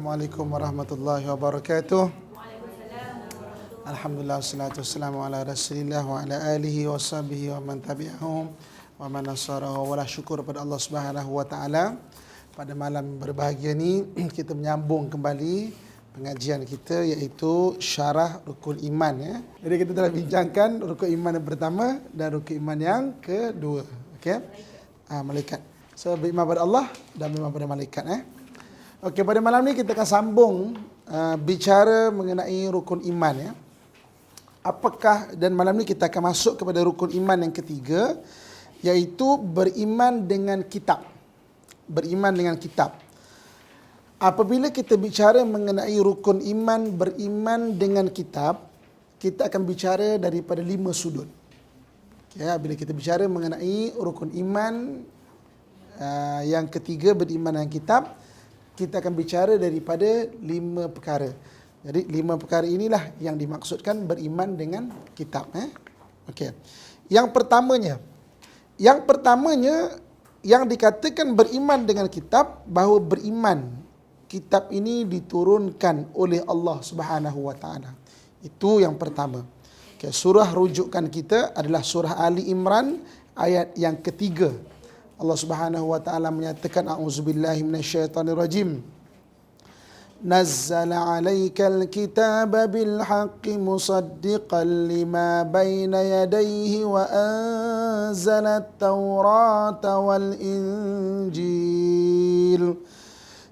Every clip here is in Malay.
Assalamualaikum warahmatullahi wabarakatuh. Alhamdulillah wassalatu wassalamu ala Rasulillah wa ala alihi wa sahbihi wa man tabi'ahum wa man nasarahu wa la syukur pada Allah Subhanahu wa taala. Pada malam berbahagia ni kita menyambung kembali pengajian kita iaitu syarah rukun iman ya. Jadi kita telah bincangkan rukun iman yang pertama dan rukun iman yang kedua. Okey. Malaikat. So beriman pada Allah dan beriman pada malaikat Okey, pada malam ni kita akan sambung bicara mengenai rukun iman ya. Apakah, dan malam ni kita akan masuk kepada rukun iman yang ketiga, iaitu beriman dengan kitab. Beriman dengan kitab. Apabila kita bicara mengenai rukun iman beriman dengan kitab, kita akan bicara daripada 5 sudut. Okay, bila kita bicara mengenai rukun iman yang ketiga beriman dengan kitab, kita akan bicara daripada 5 perkara. Jadi 5 perkara inilah yang dimaksudkan beriman dengan kitab. Okey. Yang pertamanya yang dikatakan beriman dengan kitab, bahawa beriman kitab ini diturunkan oleh Allah Subhanahu wa taala. Itu yang pertama. Okay, surah rujukan kita adalah surah Ali Imran ayat yang ketiga. Allah Subhanahu wa taala menyatakan a'udzubillahi minasyaitonirrajim. Nazzala 'alaikal kitaba bil haqqi musaddiqan lima baina yadayhi wa anzala at-taurata wal injil.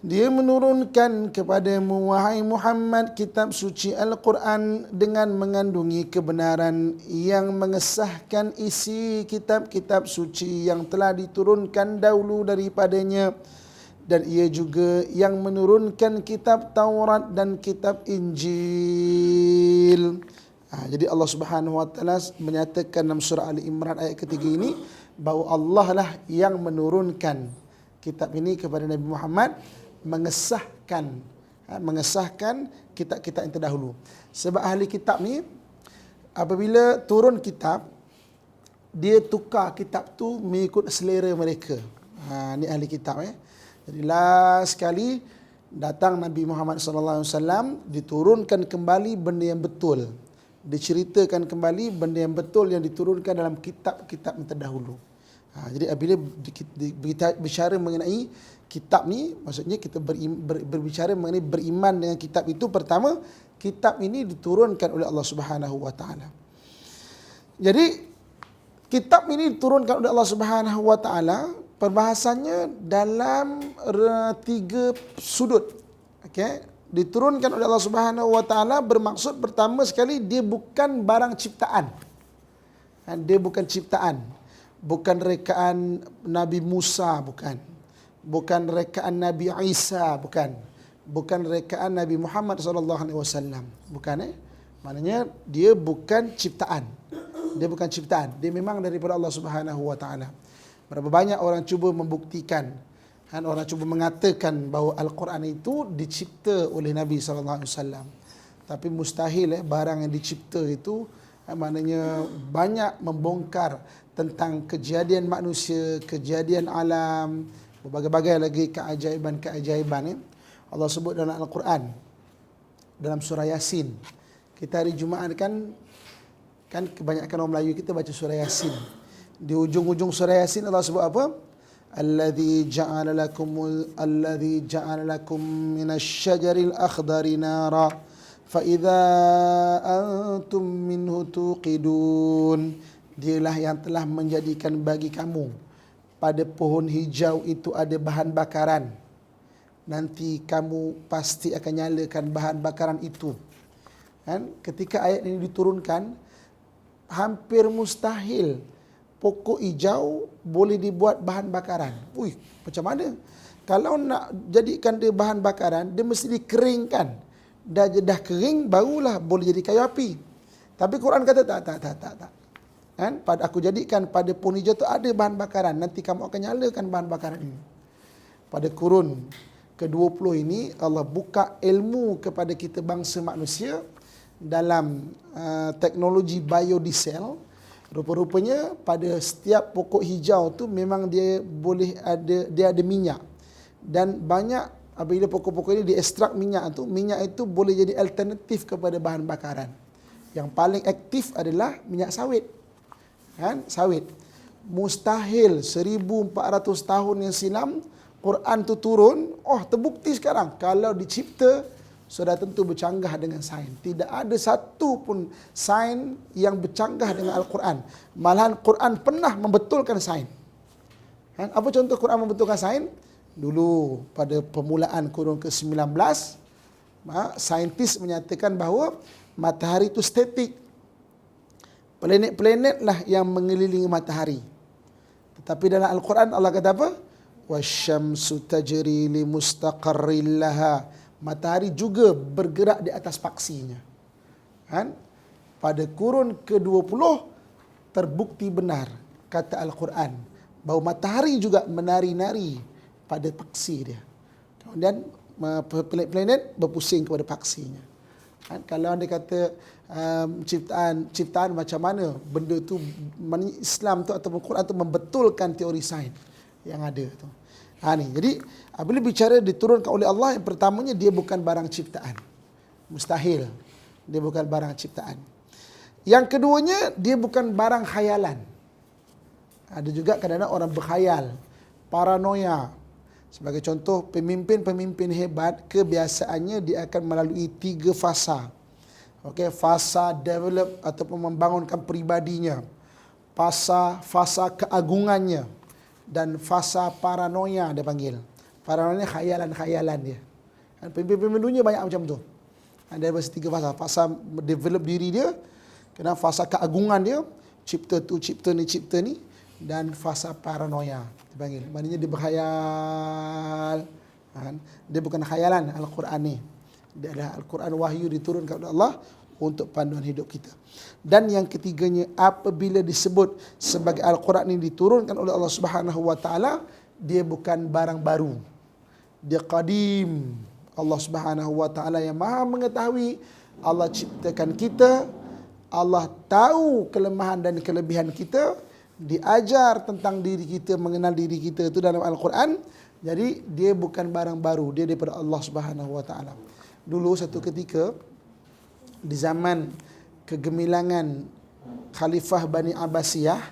Dia menurunkan kepadamu wahai Muhammad kitab suci Al-Quran dengan mengandungi kebenaran yang mengesahkan isi kitab-kitab suci yang telah diturunkan dahulu daripadanya, dan ia juga yang menurunkan kitab Taurat dan kitab Injil. Jadi Allah Subhanahu wa taala menyatakan dalam surah Ali Imran ayat ketiga ini bahawa Allah lah yang menurunkan kitab ini kepada Nabi Muhammad, mengesahkan kitab-kitab yang terdahulu. Sebab ahli kitab ni apabila turun kitab, dia tukar kitab tu mengikut selera mereka. Ni ahli kitab Jadi last sekali datang Nabi Muhammad sallallahu alaihi wasallam, diturunkan kembali benda yang betul. Diceritakan kembali benda yang betul yang diturunkan dalam kitab-kitab yang terdahulu. Jadi apabila bicara mengenai kitab ni, maksudnya kita berbicara mengenai beriman dengan kitab itu, pertama, kitab ini diturunkan oleh Allah Subhanahu wa taala. Jadi kitab ini diturunkan oleh Allah Subhanahu wa taala, perbahasannya dalam 3 sudut. Okey, diturunkan oleh Allah Subhanahu wa taala bermaksud pertama sekali dia bukan barang ciptaan. Dia bukan ciptaan. Bukan rekaan Nabi Musa, bukan rekaan Nabi Isa, bukan rekaan Nabi Muhammad sallallahu alaihi wasallam, maknanya dia bukan ciptaan. Dia memang daripada Allah Subhanahu wa taala. Berapa banyak orang cuba membuktikan, orang cuba mengatakan bahawa Al-Quran itu dicipta oleh Nabi sallallahu alaihi wasallam. Tapi mustahil barang yang dicipta itu, maknanya banyak membongkar tentang kejadian manusia, kejadian alam, berbagai-bagai lagi keajaiban. Allah sebut dalam Al-Quran, dalam surah Yasin. Kita hari Jumaat kan kebanyakan orang Melayu kita baca surah Yasin. Di ujung-ujung surah Yasin Allah sebut apa? Alladzi ja'ala lakum minasy-syajaril akhdari nara fa idza antum minhu tuqidun. Dialah yang telah menjadikan bagi kamu pada pohon hijau itu ada bahan bakaran. Nanti kamu pasti akan nyalakan bahan bakaran itu. Ketika ayat ini diturunkan, hampir mustahil pokok hijau boleh dibuat bahan bakaran. Macam mana? Kalau nak jadikan dia bahan bakaran, dia mesti dikeringkan. Dah kering, barulah boleh jadi kayu api. Tapi Quran kata tak. Pada aku jadikan pada pohon hijau itu ada bahan bakaran. Nanti kamu akan nyalakan bahan bakaran ini. Pada kurun ke-20 ini, Allah buka ilmu kepada kita bangsa manusia dalam teknologi biodiesel. Rupa-rupanya pada setiap pokok hijau tu memang dia ada minyak. Dan banyak apabila pokok-pokok ini diekstrak minyak itu boleh jadi alternatif kepada bahan bakaran. Yang paling aktif adalah minyak sawit. Kan? Sawit. Mustahil 1400 tahun yang silam Quran tu turun, terbukti sekarang kalau dicipta sudah tentu bercanggah dengan sains. Tidak ada satu pun sains yang bercanggah dengan Al-Quran. Malahan Quran pernah membetulkan sains. Kan? Apa contoh Quran membetulkan sains? Dulu pada permulaan kurun ke-19, saintis menyatakan bahawa matahari itu statik. Planet-planet lah yang mengelilingi matahari. Tetapi dalam Al-Quran Allah kata apa? Wasyamsu tajri li mustaqarril laha. Matahari juga bergerak di atas paksinya. Kan? Pada kurun ke-20 terbukti benar kata Al-Quran bahawa matahari juga menari-nari pada paksi dia. Kemudian planet-planet berpusing kepada paksinya. Kan? Kalau anda kata ciptaan macam mana benda tu, Islam tu ataupun Quran tu membetulkan teori sains yang ada tu. Jadi apabila bicara diturunkan oleh Allah, yang pertamanya dia bukan barang ciptaan. Mustahil. Dia bukan barang ciptaan. Yang keduanya dia bukan barang khayalan. Ada juga kadang-kadang orang berkhayal, paranoia. Sebagai contoh, pemimpin-pemimpin hebat kebiasaannya dia akan melalui 3 fasa. Fasa develop ataupun membangunkan peribadinya, fasa keagungannya, dan fasa paranoia dia panggil. Paranoia khayalan-khayalan dia. Pemimpin-pemimpin dunia banyak macam tu. Ada 3 fasa. Fasa develop diri dia, kena fasa keagungan dia, cipta ni, dan fasa paranoia dipanggil. Maknanya dia berkhayal. Dia bukan khayalan Al-Quran ni. Dia adalah Al-Quran wahyu diturunkan oleh Allah untuk panduan hidup kita. Dan yang ketiganya, apabila disebut sebagai Al-Quran ini diturunkan oleh Allah Subhanahu wa taala, dia bukan barang baru. Dia qadim. Allah Subhanahu wa taala yang Maha mengetahui. Allah ciptakan kita, Allah tahu kelemahan dan kelebihan kita, diajar tentang diri kita, mengenal diri kita itu dalam Al-Quran. Jadi dia bukan barang baru, dia daripada Allah Subhanahu wa taala. Dulu satu ketika di zaman kegemilangan Khalifah Bani Abbasiyah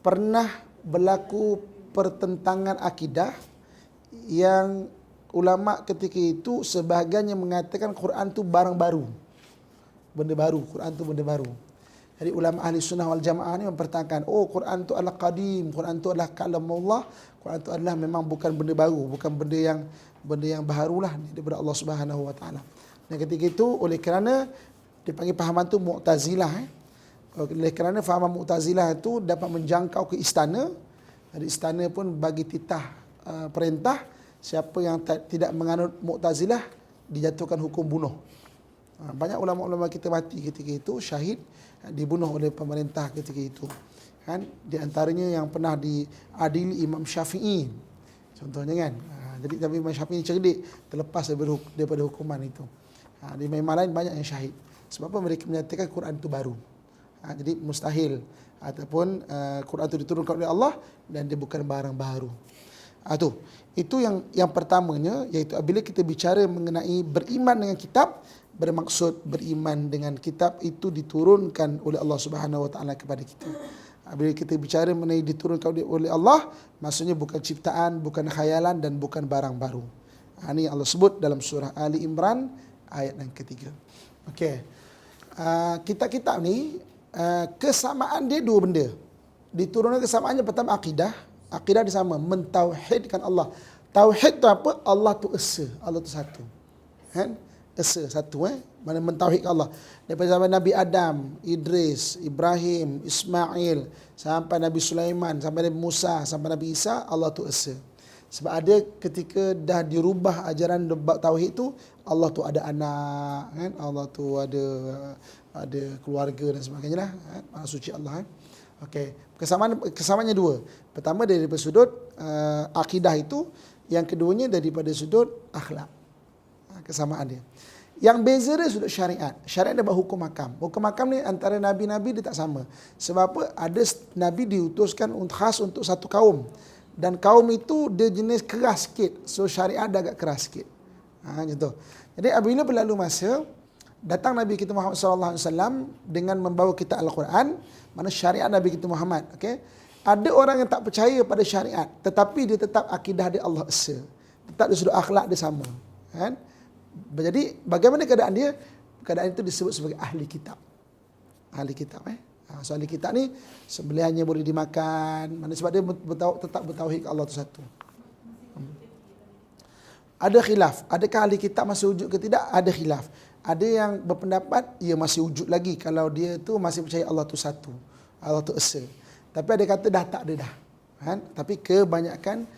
pernah berlaku pertentangan akidah yang ulama ketika itu sebahagiannya mengatakan Quran tu barang baru. Benda baru, Quran tu benda baru. Jadi ulama ahli sunnah wal jamaah ni mempertahankan, Quran tu adalah qadim, Quran tu adalah kalamullah, Quran tu adalah memang bukan benda baru, bukan benda yang baharulah daripada Allah Subhanahu wa taala. Dan ketika itu oleh kerana dipanggil fahaman tu Mu'tazilah, oleh kerana fahaman Mu'tazilah itu dapat menjangkau ke istana. Jadi istana pun bagi titah perintah, siapa yang tidak menganut Mu'tazilah dijatuhkan hukum bunuh. Banyak ulama-ulama kita mati ketika itu, syahid, dibunuh oleh pemerintah ketika itu. Kan? Di antaranya yang pernah diadili Imam Syafi'i. Contohnya kan. Jadi tapi Imam Syafi'i cerdik, terlepas daripada hukuman itu. Di imam lain banyak yang syahid. Sebab apa? Mereka menyatakan Quran itu baru. Jadi mustahil ataupun Quran itu diturunkan oleh Allah dan dia bukan barang baru. Itu yang pertamanya, iaitu apabila kita bicara mengenai beriman dengan kitab, bermaksud beriman dengan kitab itu diturunkan oleh Allah Subhanahu wa taala kepada kita. Bila kita bicara mengenai diturunkan oleh Allah, maksudnya bukan ciptaan, bukan khayalan dan bukan barang baru. Ini Allah sebut dalam surah Ali Imran ayat yang ketiga. Kitab-kitab ni kesamaan dia 2 benda. Diturunkan kesamaannya pertama akidah. Akidah dia sama, mentauhidkan Allah. Tauhid tu apa? Allah tu esa, Allah tu satu. Kan? Esa satu, mana mentauhidkan Allah. Daripada zaman Nabi Adam, Idris, Ibrahim, Ismail, sampai Nabi Sulaiman, sampai Nabi Musa, sampai Nabi Isa, Allah tu esa. Sebab ada ketika dah dirubah ajaran tauhid tu, Allah tu ada anak, kan? Allah tu ada keluarga dan sebagainya lah. Maha suci Allah. Kesamaannya 2. Pertama daripada sudut akidah itu, yang keduanya daripada sudut akhlak. Kesamaan dia. Yang beza dia sudut syariat. Syariat dia buat hukum hakam. Hukum hakam ni antara nabi-nabi dia tak sama. Sebab apa? Ada nabi diutuskan khas untuk satu kaum. Dan kaum itu dia jenis keras sikit. So syariat dia agak keras sikit. Macam tu. Jadi apabila berlalu masa, datang Nabi kita Muhammad sallallahu alaihi wasallam dengan membawa kita Al-Quran, mana syariat Nabi kita Muhammad. Okey. Ada orang yang tak percaya pada syariat, tetapi dia tetap akidah dia Allah Esa. Tetap dari sudut akhlak dia sama. Kan? Jadi bagaimana keadaan dia? Keadaan itu disebut sebagai ahli kitab. Ahli kitab. So ahli kitab ni sembelihannya boleh dimakan. Mana sebab dia tetap bertauhid ke Allah tu satu. Ada khilaf. Adakah ahli kitab masih wujud ke tidak? Ada khilaf. Ada yang berpendapat ia masih wujud lagi kalau dia tu masih percaya Allah tu satu. Allah tu Esa. Tapi ada kata dah tak ada dah. Kan? Tapi kebanyakan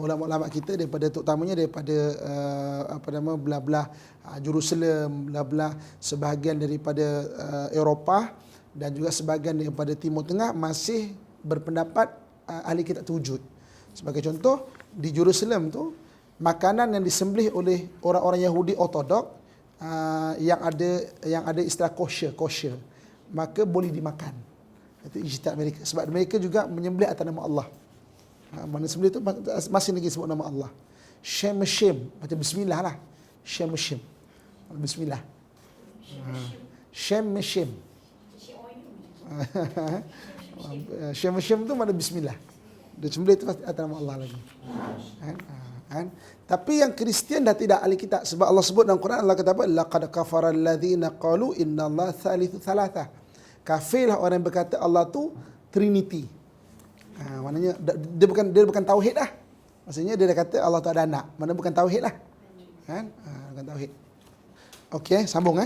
ulama-ulama kita daripada terutamanya daripada belah-belah Jerusalem, belah-belah sebahagian daripada Eropah dan juga sebahagian daripada Timur Tengah masih berpendapat ahli kitab tu wujud. Sebagai contoh, di Jerusalem tu makanan yang disembelih oleh orang-orang Yahudi Ortodok yang ada istilah kosher, maka boleh dimakan. Itu ijtihad mereka. Sebab mereka juga menyembelih atas nama Allah. Mana sembelih itu masih lagi sebut nama Allah. Shem, macam bismillah lah. Shem. Bismillah. Shem. Shem tu mana bismillah. Dia sembelih itu atas nama Allah lagi. Tapi yang Kristian dah tidak ahli kitab. Sebab Allah sebut dalam Quran, Allah kata apa? Laqad kafara alladhina qalu innallaha thalithu thalatha. Kafirlah orang yang berkata Allah tu Trinity. Maknanya dia bukan tauhid lah. Maksudnya dia dah kata Allah tu ada anak. Mana bukan tauhid lah. Kan? Bukan tauhid. Okey, sambung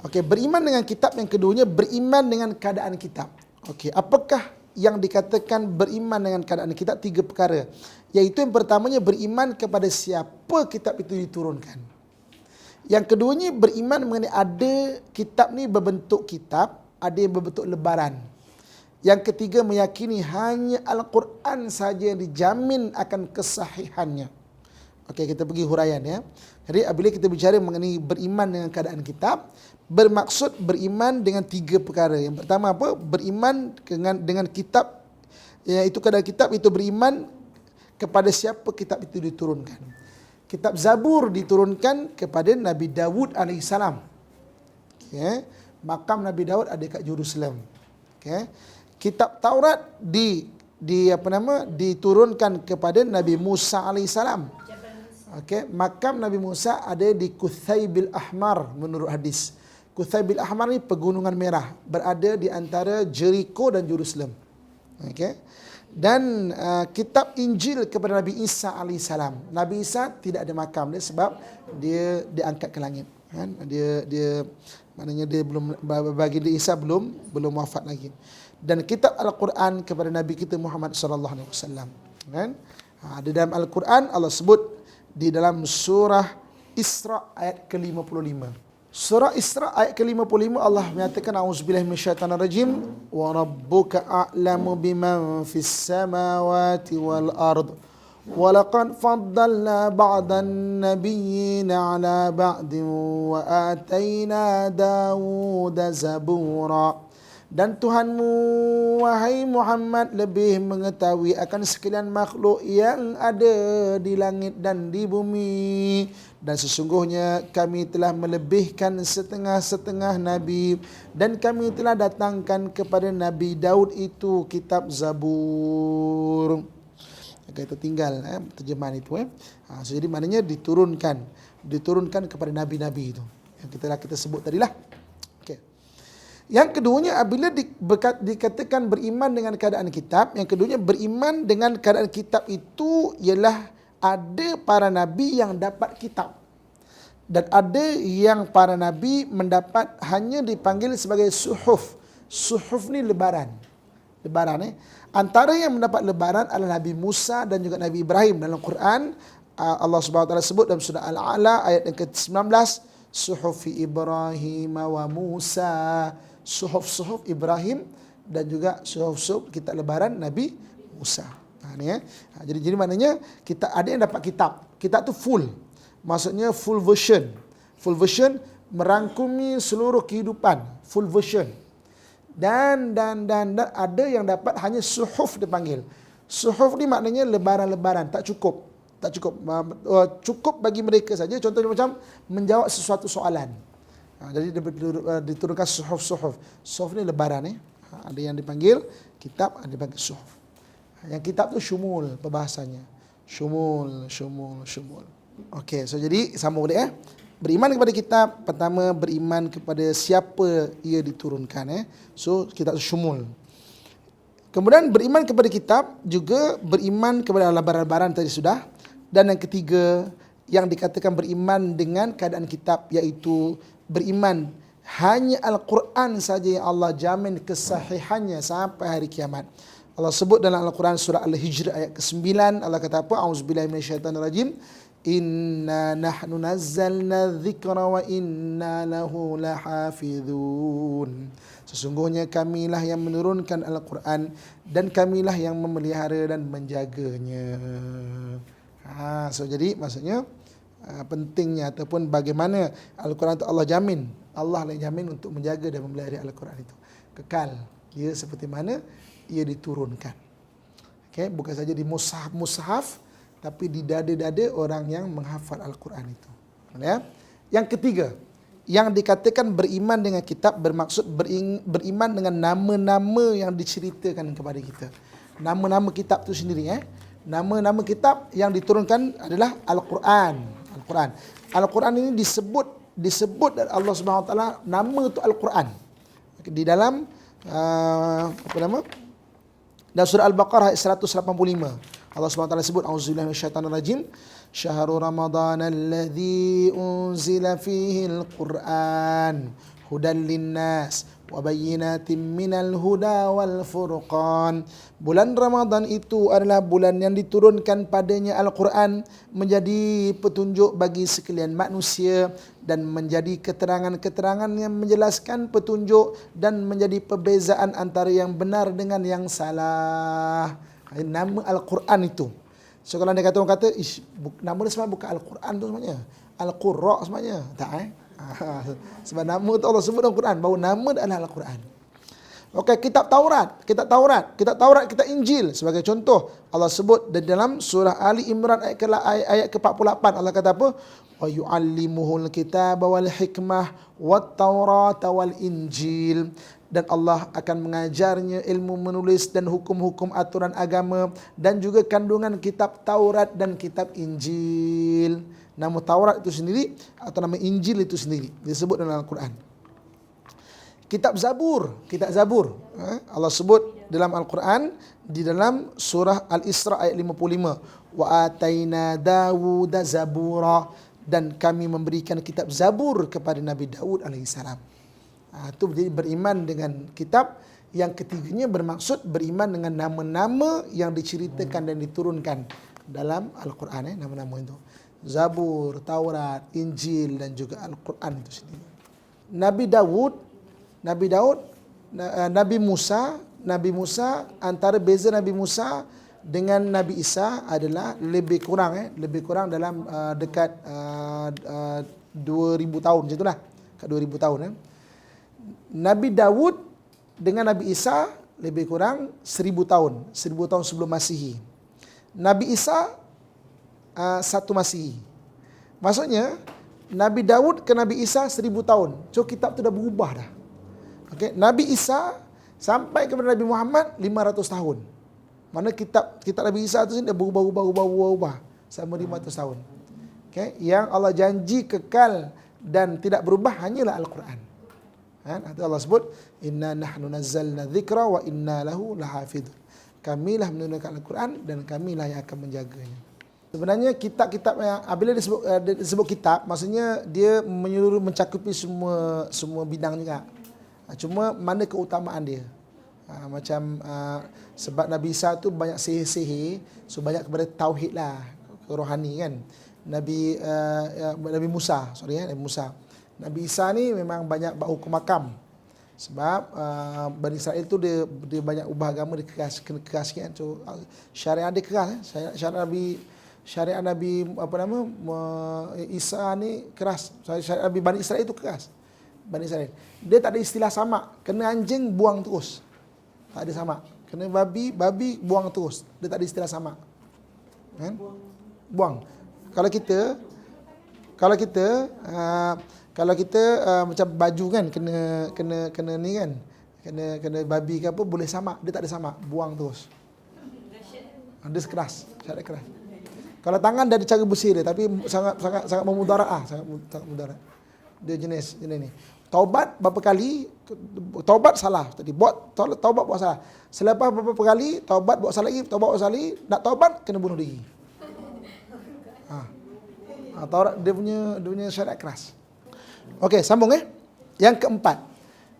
Okey, beriman dengan kitab yang keduanya, beriman dengan keadaan kitab. Okey, apakah yang dikatakan beriman dengan keadaan kitab? 3 perkara. Iaitu yang pertamanya beriman kepada siapa kitab itu diturunkan. Yang keduanya beriman mengenai ada kitab ni berbentuk kitab, ada yang berbentuk lebaran. Yang ketiga meyakini hanya Al-Quran saja yang dijamin akan kesahihannya. Okey, kita pergi huraian ya. Jadi apabila kita bicara mengenai beriman dengan keadaan kitab, bermaksud beriman dengan 3 perkara. Yang pertama apa? Beriman dengan kitab, iaitu keadaan kitab itu beriman kepada siapa kitab itu diturunkan. Kitab Zabur diturunkan kepada Nabi Dawud AS. Okay. Makam Nabi Dawud ada kat Jerusalem. Okay. Kitab Taurat diturunkan kepada Nabi Musa AS. Okay. Makam Nabi Musa ada di Kuthaibil Ahmar menurut hadis. Kuthaibil Ahmar ni pegunungan merah, berada di antara Jericho dan Jerusalem. Okay. Dan kitab Injil kepada Nabi Isa AS. Nabi Isa tidak ada makam dia sebab dia diangkat ke langit. Kan? Dia maknanya dia belum, bagi dia Isa belum wafat lagi. Dan kitab Al-Quran kepada Nabi kita Muhammad sallallahu alaihi wasallam. Kan? Di dalam Al-Quran Allah sebut di dalam surah Isra ayat ke-55. Surah Isra ayat ke-55 Allah menyatakan auzubillahi minasyaitanir rajim wa rabbuka a'lamu biman fis samawati wal ard wa laqad faddalna ba'dan nabiyyina 'ala ba'din wa atayna Dawuda zabura. Dan Tuhanmu wahai Muhammad lebih mengetahui akan sekalian makhluk yang ada di langit dan di bumi. Dan sesungguhnya kami telah melebihkan setengah-setengah Nabi. Dan kami telah datangkan kepada Nabi Daud itu kitab Zabur. Kita tinggal terjemahan itu. So, jadi maknanya diturunkan kepada Nabi-Nabi itu. Yang kita sebut tadilah. Okay. Yang keduanya apabila dikatakan beriman dengan keadaan kitab. Yang keduanya beriman dengan keadaan kitab itu ialah ada para nabi yang dapat kitab. Dan ada yang para nabi mendapat hanya dipanggil sebagai suhuf. Suhuf ni lebaran. Antara yang mendapat lebaran adalah Nabi Musa dan juga Nabi Ibrahim. Dalam Quran, Allah SWT sebut dalam surah Al-A'la ayat yang ke-19, Suhufi Ibrahim wa Musa. Suhuf-suhuf Ibrahim dan juga suhuf-suhuf kitab lebaran Nabi Musa. Jadi maknanya kita ada yang dapat kitab. Kitab tu full. Maksudnya full version. Full version merangkumi seluruh kehidupan. Full version. Dan ada yang dapat hanya suhuf dipanggil. Suhuf ni maknanya lebaran-lebaran, tak cukup. Tak cukup. Cukup bagi mereka saja. Contohnya macam menjawab sesuatu soalan. Jadi diturunkan suhuf-suhuf. Suhuf ni lebaran ni. Ada yang dipanggil kitab, ada yang dipanggil suhuf. Yang kitab tu syumul perbahasannya. Syumul. Okey, so jadi sama boleh Beriman kepada kitab, pertama beriman kepada siapa ia diturunkan So kitab tu syumul. Kemudian beriman kepada kitab juga beriman kepada lebaran-lebaran tadi sudah. Dan yang ketiga yang dikatakan beriman dengan keadaan kitab, iaitu beriman hanya Al-Quran saja yang Allah jamin kesahihannya sampai hari kiamat. Allah sebut dalam Al-Quran surah Al-Hijr ayat ke-9, Allah kata apa? A'udzubillahi minasyaitanirrajim. Inna nahnu nazzalna dzikra wa inna lahu lahafizun. Sesungguhnya kamilah yang menurunkan Al-Quran dan kamilah yang memelihara dan menjaganya. So jadi maksudnya pentingnya ataupun bagaimana Al-Quran itu Allah jamin. Allah lah jamin untuk menjaga dan memelihara Al-Quran itu. Kekal. Ia seperti mana ia diturunkan. Okay? Bukan saja di mushaf, tapi di dada-dada orang yang menghafal Al-Quran itu. Yang ketiga, yang dikatakan beriman dengan kitab bermaksud beriman dengan nama-nama yang diceritakan kepada kita. Nama-nama kitab itu sendiri. Nama-nama kitab yang diturunkan adalah Al-Quran. Al-Quran ini disebut dari Allah Subhanahu Wa Taala nama itu Al-Quran. Di dalam dalam surah Al-Baqarah ayat 185. Allah SWT sebut A'udzubillahi minasyaitanirrajim. Syahrul Ramadan alladzi unzila fihi al-Qur'an hudan linnas wa bayyinatin minal huda wal furqan. Bulan Ramadan itu adalah bulan yang diturunkan padanya Al-Quran menjadi petunjuk bagi sekalian manusia dan menjadi keterangan-keterangan yang menjelaskan petunjuk dan menjadi perbezaan antara yang benar dengan yang salah. Nama Al-Quran itu. So kalau dia orang kata nama dia sebenarnya bukan Al-Quran tu sebenarnya. Al-Qurra sebenarnya. Tak sebab nama tu Allah sebut dalam Quran bahawa nama dia adalah Al-Quran. Okey, kitab Taurat, kitab Injil sebagai contoh. Allah sebut di dalam surah Ali Imran ayat ke-48. Allah kata apa? Wa yu'allimuhul kitaba wal hikmah wat taurata wal injil. Dan Allah akan mengajarnya ilmu menulis dan hukum-hukum aturan agama dan juga kandungan kitab Taurat dan kitab Injil. Nama Taurat itu sendiri atau nama Injil itu sendiri disebut dalam Al-Quran. Kitab Zabur. Allah sebut dalam Al-Quran di dalam surah Al-Isra ayat 55. Wa ataina Dawuda zabura. Dan kami memberikan kitab Zabur kepada Nabi Daud alaihissalam. Itu jadi beriman dengan kitab. Yang ketiganya bermaksud beriman dengan nama-nama yang diceritakan dan diturunkan dalam Al-Quran. Nama-nama itu Zabur, Taurat, Injil dan juga Al-Quran itu sendiri. Nabi Musa, antara beza Nabi Musa dengan Nabi Isa adalah lebih kurang dalam dekat 2000 tahun macam itulah. Dekat 2000 tahun Nabi Daud dengan Nabi Isa lebih kurang 1000 tahun. 1000 tahun sebelum Masihi. Nabi Isa 1 Masihi. Maksudnya Nabi Daud ke Nabi Isa 1000 tahun. So kitab tu dah berubah dah. Okay. Nabi Isa sampai kepada Nabi Muhammad 500 tahun. Mana kitab Nabi Isa tu dah berubah selama 500 tahun. Okay. Yang Allah janji kekal dan tidak berubah hanyalah Al-Quran. Itu Allah sebut inna nahnu nazzalna dzikra wa inna lahu lahafidun. Kamilah menurunkan Al-Quran dan kamilah yang akan menjaganya. Sebenarnya kitab-kitab yang bila disebut kitab, maksudnya dia menyeluruh mencakupi semua bidang juga. Cuma mana keutamaan dia. Sebab Nabi Isa tu banyak sihir-sihir, so banyak kepada tauhid lah, rohani kan. Nabi Musa. Nabi Isa ni memang banyak hukum makam. Sebab Bani Israel tu dia banyak ubah agama, dia keras kan. So syariat dia keras. Syariat Nabi Isa ni keras. Syariat Nabi Bani Israel itu keras. Bani Israel. Dia tak ada istilah sama. Kena anjing buang terus. Tak ada sama. Kena babi buang terus. Dia tak ada istilah sama. Kan? Buang. Kalau kita macam baju kan kena ni kan. Kena babi ke apa boleh sama. Dia tak ada sama. Buang terus. Dia keras, syarat keras. Kalau tangan dah ada cara bersih dia, tapi sangat memudarat, sangat mudarat. Dia jenis ni. Taubat berapa kali? Taubat salah tadi. Taubat buat salah. Selepas beberapa kali taubat buat salah lagi, nak taubat kena bunuh diri. Taubat dia punya syarat keras. Okey, sambung Yang keempat,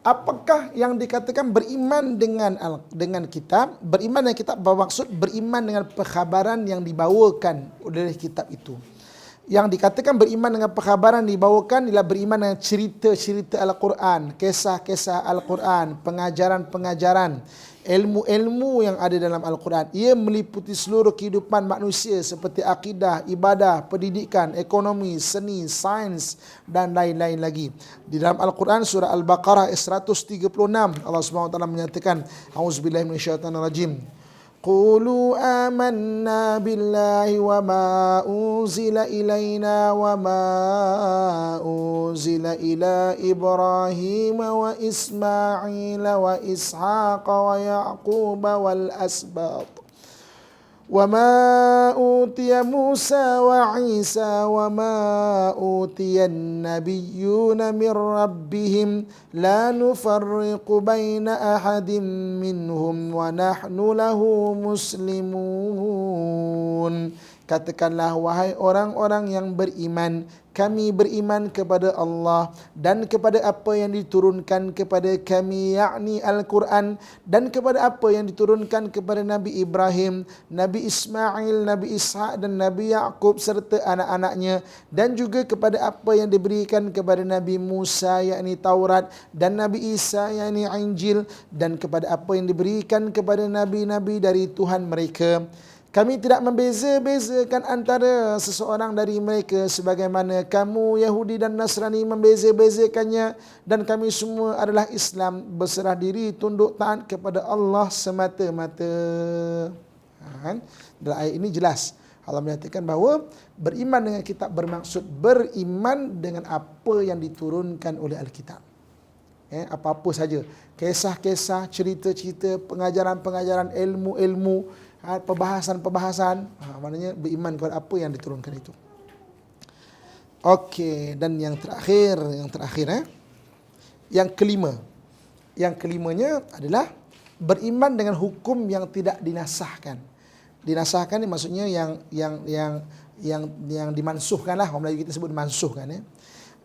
apakah yang dikatakan beriman dengan kitab? Beriman dengan kitab bermaksud beriman dengan perkhabaran yang dibawakan oleh kitab itu. Yang dikatakan beriman dengan perkhabaran dibawakan ialah beriman dengan cerita-cerita Al-Quran, kisah-kisah Al-Quran, pengajaran-pengajaran, ilmu-ilmu yang ada dalam Al-Quran. Ia meliputi seluruh kehidupan manusia seperti akidah, ibadah, pendidikan, ekonomi, seni, sains dan lain-lain lagi. Di dalam Al-Quran surah Al-Baqarah 136 Allah SWT menyatakan, A'udzubillahi minasyaitonirrajim. Qulu amanna billahi wa ma unzila ilaina wa ma unzila ila Ibrahim wa Ismail wa Ishaq wa Yaqub wal asbat وما أوتي موسى وعيسى وما أوتي النبيون من ربهم لا نفرق بين أحد منهم ونحن له مسلمون. Katakanlah, wahai orang-orang yang beriman, kami beriman kepada Allah dan kepada apa yang diturunkan kepada kami, yakni Al-Quran, dan kepada apa yang diturunkan kepada Nabi Ibrahim, Nabi Ismail, Nabi Ishaq dan Nabi Yaqub serta anak-anaknya, dan juga kepada apa yang diberikan kepada Nabi Musa, yakni Taurat, dan Nabi Isa, yakni Injil, dan kepada apa yang diberikan kepada nabi-nabi dari Tuhan mereka. Kami tidak membeza-bezakan antara seseorang dari mereka sebagaimana kamu Yahudi dan Nasrani membeza-bezakannya, dan kami semua adalah Islam, berserah diri tunduk taat kepada Allah semata-mata. Dalam ayat ini jelas Allah menyatakan bahawa beriman dengan kitab bermaksud beriman dengan apa yang diturunkan oleh Alkitab. Apa-apa saja, kisah-kisah, cerita-cerita, pengajaran-pengajaran, ilmu-ilmu, perbahasan-perbahasan, maknanya beriman kepada apa yang diturunkan itu. Okey, dan yang terakhir, yang kelimanya adalah beriman dengan hukum yang tidak dinasahkan. Dinasahkan ni maksudnya yang dimansuhkanlah, orang Melayu kita sebut dimansuhkan.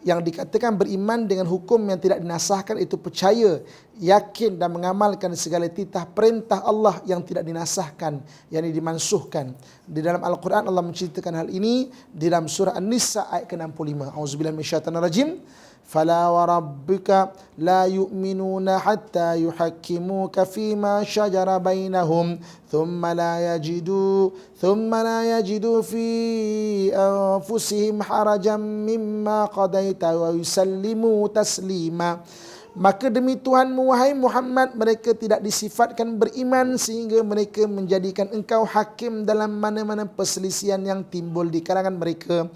Yang dikatakan beriman dengan hukum yang tidak dinasahkan itu percaya, yakin dan mengamalkan segala titah perintah Allah yang tidak dinasahkan, yakni dimansuhkan. Di dalam Al-Quran Allah menceritakan hal ini di dalam surah An-Nisa ayat ke-65. Auzubillahi minasyaitonirrajim. Fala wa rabbika la yu'minuna hatta yuhakkimuka fima shajara bainahum thumma la yajidu fi anfusihim harajan mimma qadaita wa yusallimu taslima. Maka demi Tuhanmu, wahai Muhammad, mereka tidak disifatkan beriman sehingga mereka menjadikan engkau hakim dalam mana-mana perselisihan yang timbul di kalangan mereka.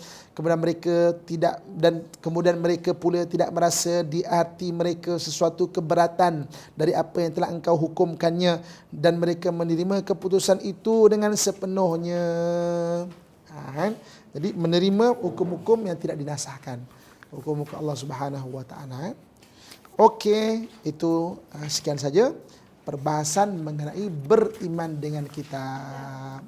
Kemudian mereka pula tidak merasa di hati mereka sesuatu keberatan dari apa yang telah engkau hukumkannya, dan mereka menerima keputusan itu dengan sepenuhnya. Jadi menerima hukum-hukum yang tidak dinasahkan, hukum-hukum Allah Subhanahu wa taala. Okey, itu sekian saja perbahasan mengenai beriman dengan kitab.